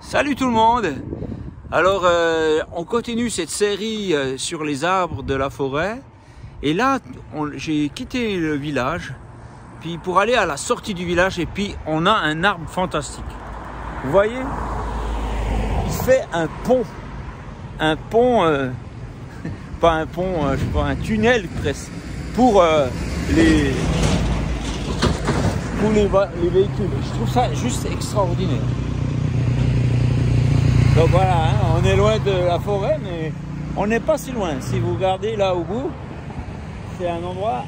Salut tout le monde. Alors on continue cette série sur les arbres de la forêt et là j'ai quitté le village puis pour aller à la sortie du village et puis on a un arbre fantastique. Vous voyez, il fait un pont pas un pont, je sais pas, un tunnel presque pour les véhicules. Je trouve ça juste extraordinaire. Donc voilà, hein, on est loin de la forêt, mais on n'est pas si loin. Si vous regardez là au bout, c'est un endroit.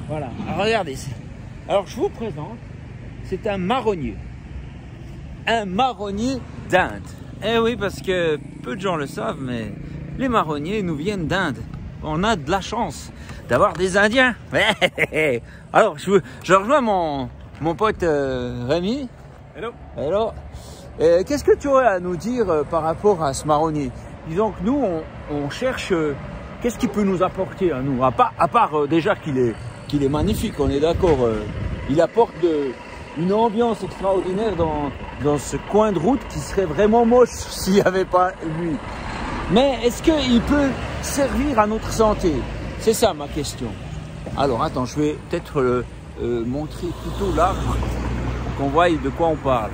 Voilà. Alors regardez. Alors je vous présente, c'est un marronnier. Un marronnier d'Inde. Eh oui, parce que peu de gens le savent, mais les marronniers nous viennent d'Inde. On a de la chance d'avoir des Indiens. Alors je rejoins mon pote Rémi. Hello. Hello. Qu'est-ce que tu aurais à nous dire par rapport à ce marronnier? Disons que nous, on cherche, qu'est-ce qu'il peut nous apporter à nous? À part déjà qu'il est magnifique, on est d'accord. Il apporte une ambiance extraordinaire dans ce coin de route qui serait vraiment moche s'il n'y avait pas lui. Mais est-ce qu'il peut servir à notre santé? C'est ça ma question. Alors attends, je vais peut-être montrer plutôt l'arbre pour qu'on voie de quoi on parle.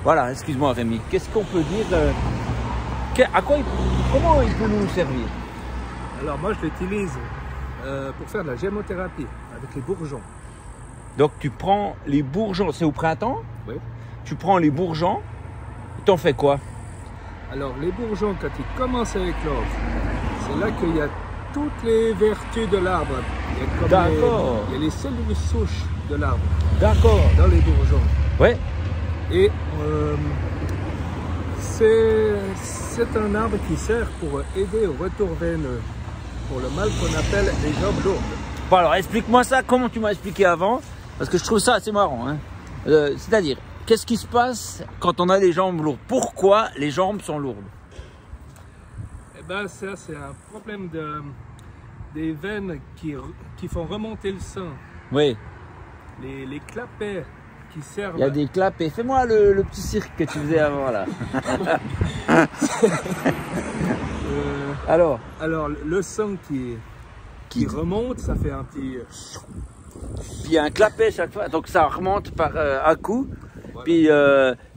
Voilà, excuse-moi Rémi, qu'est-ce qu'on peut dire comment il peut nous servir? Alors moi je l'utilise pour faire de la gémothérapie avec les bourgeons. Donc tu prends les bourgeons, c'est au printemps? Oui. Tu prends les bourgeons, t'en fais quoi? Alors les bourgeons, quand ils commencent à éclore, c'est là qu'il y a toutes les vertus de l'arbre. D'accord. Il y a les cellules souches de l'arbre. D'accord. Dans les bourgeons. Ouais. Et c'est un arbre qui sert pour aider au retour veineux, pour le mal qu'on appelle les jambes lourdes. Bon alors explique-moi ça, comment tu m'as expliqué avant, parce que je trouve ça assez marrant. Hein. C'est-à-dire, qu'est-ce qui se passe quand on a les jambes lourdes? Pourquoi les jambes sont lourdes? Eh bien ça c'est un problème des veines qui font remonter le sang. Oui. Les clapets qui servent... Il y a des clapets. Fais-moi le petit cirque que tu faisais avant là. Alors le sang qui remonte, ça fait un petit... Puis il y a un clapet chaque fois, donc ça remonte par à coup. Voilà. Puis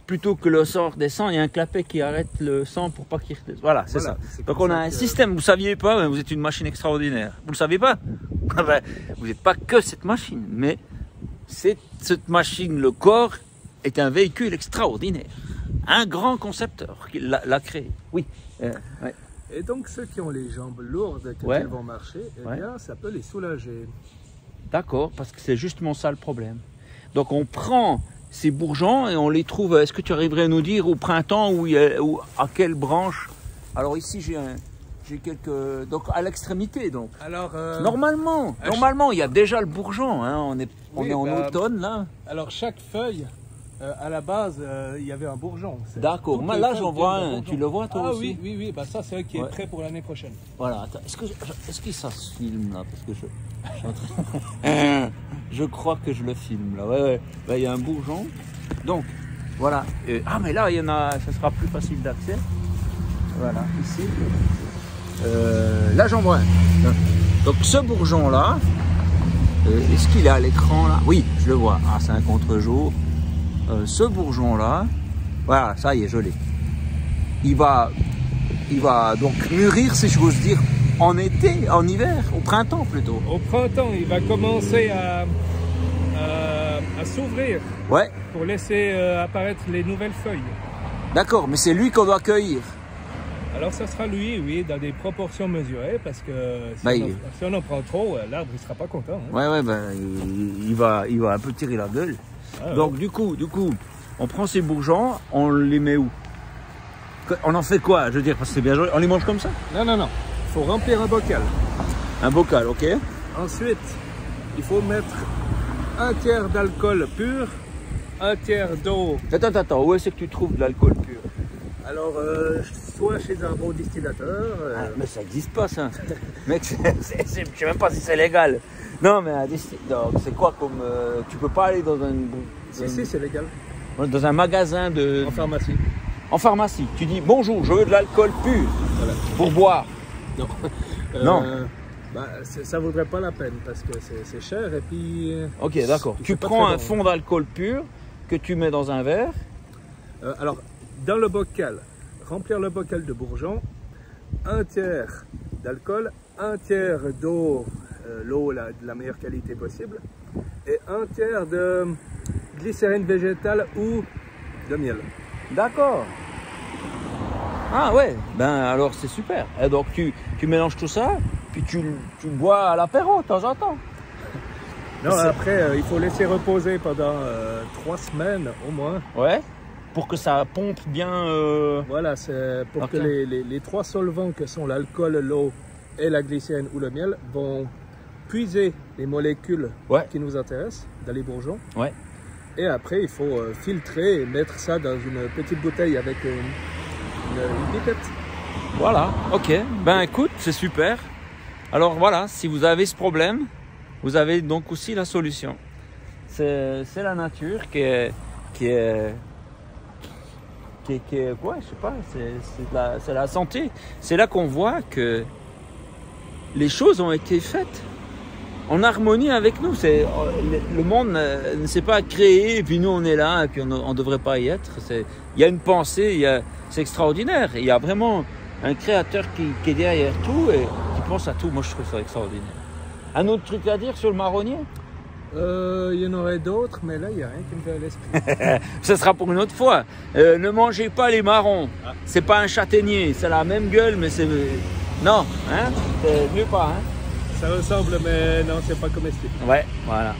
plutôt que le sang redescend, il y a un clapet qui arrête le sang pour pas qu'il redescende. Voilà, c'est ça. Donc on a un système, vous ne saviez pas, mais vous êtes une machine extraordinaire. Vous ne le savez pas? Vous n'êtes pas que cette machine, mais cette machine, le corps, est un véhicule extraordinaire. Un grand concepteur qui l'a créé. Oui. Ouais. Et donc ceux qui ont les jambes lourdes quand ils vont marcher, eh bien, ça peut les soulager. D'accord, parce que c'est justement ça le problème. Donc on prend ces bourgeons et on les trouve, est-ce que tu arriverais à nous dire au printemps ou à quelle branche? Alors ici j'ai quelques, donc à l'extrémité donc. Alors normalement il y a déjà le bourgeon, hein, on est en automne là. Alors chaque feuille, à la base, il y avait un bourgeon. D'accord, là j'en vois un, tu le vois toi aussi? Oui, bah, ça c'est un qui est prêt pour l'année prochaine. Voilà, attends, est-ce que ça se filme là? Parce que je crois que je le filme là, ouais. Là, il y a un bourgeon, donc voilà. Ah mais là il y en a, ça sera plus facile d'accès. Voilà, ici. Là j'en vois un. Donc ce bourgeon là, est-ce qu'il est à l'écran là? Oui, je le vois. Ah, c'est un contre-jour. Ce bourgeon là, voilà, ça y est, je l'ai. Il va donc mûrir, si j'ose dire, en été, en hiver, au printemps plutôt. Au printemps, il va commencer à s'ouvrir. Ouais. Pour laisser apparaître les nouvelles feuilles. D'accord, mais c'est lui qu'on doit cueillir. Alors ça sera lui, oui, dans des proportions mesurées, parce que si on en prend trop, l'arbre ne sera pas content. Hein. Ouais, il va un peu tirer la gueule. Ah, donc ouais. du coup, on prend ces bourgeons, on les met où? On en fait quoi? Je veux dire, parce que c'est bien joli, on les mange comme ça? Non. Il faut remplir un bocal. Un bocal, ok. Ensuite, il faut mettre un tiers d'alcool pur, un tiers d'eau. Attends, où est-ce que tu trouves de l'alcool pur? Alors, soit chez un bon distillateur. Mais ça n'existe pas, ça. Mec, je ne sais même pas si c'est légal. Non, mais c'est quoi comme... tu peux pas aller dans un... Si, c'est légal. Dans un magasin de... En pharmacie. en pharmacie, tu dis bonjour, je veux de l'alcool pur Voilà. pour boire. Non. Non. Bah, ça vaudrait pas la peine parce que c'est cher et puis. Ok, d'accord. Tu c'est pas prends très un bon. fond d'alcool pur que tu mets dans un verre. Alors, dans le bocal, remplir le bocal de bourgeon, 1/3 d'alcool, 1/3 d'eau, l'eau de la meilleure qualité possible, et 1/3 de glycérine végétale ou de miel. D'accord. Ah ouais, ben alors c'est super. Et donc tu mélanges tout ça, puis tu bois à l'apéro de temps en temps. Non, C'est- après, il faut laisser reposer pendant 3 semaines au moins. Ouais. Pour que ça pompe bien. Voilà, c'est pour Ok. que les 3 solvants que sont l'alcool, l'eau et la glycérine ou le miel vont puiser les molécules Ouais. qui nous intéressent dans les bourgeons. Ouais. Et après, il faut filtrer et mettre ça dans une petite bouteille avec une pipette. Voilà. Ok. Ben écoute, c'est super. Alors voilà, si vous avez ce problème, vous avez donc aussi la solution. C'est la nature qui est quoi, je sais pas, c'est la santé. C'est là qu'on voit que les choses ont été faites en harmonie avec nous. Le monde ne s'est pas créé et puis nous on est là et puis on ne devrait pas y être. Il y a une pensée, c'est extraordinaire. Il y a vraiment un créateur qui est derrière tout et qui pense à tout. Moi je trouve ça extraordinaire. Un autre truc à dire sur le marronnier? Il y en aurait d'autres, mais là, il n'y a rien qui me vient à l'esprit. Ce sera pour une autre fois. Ne mangez pas les marrons. C'est pas un châtaignier. C'est la même gueule, mais c'est... Non, hein? C'est mieux pas, hein? Ça ressemble, mais non, c'est pas comestible. Ouais, voilà.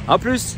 En plus.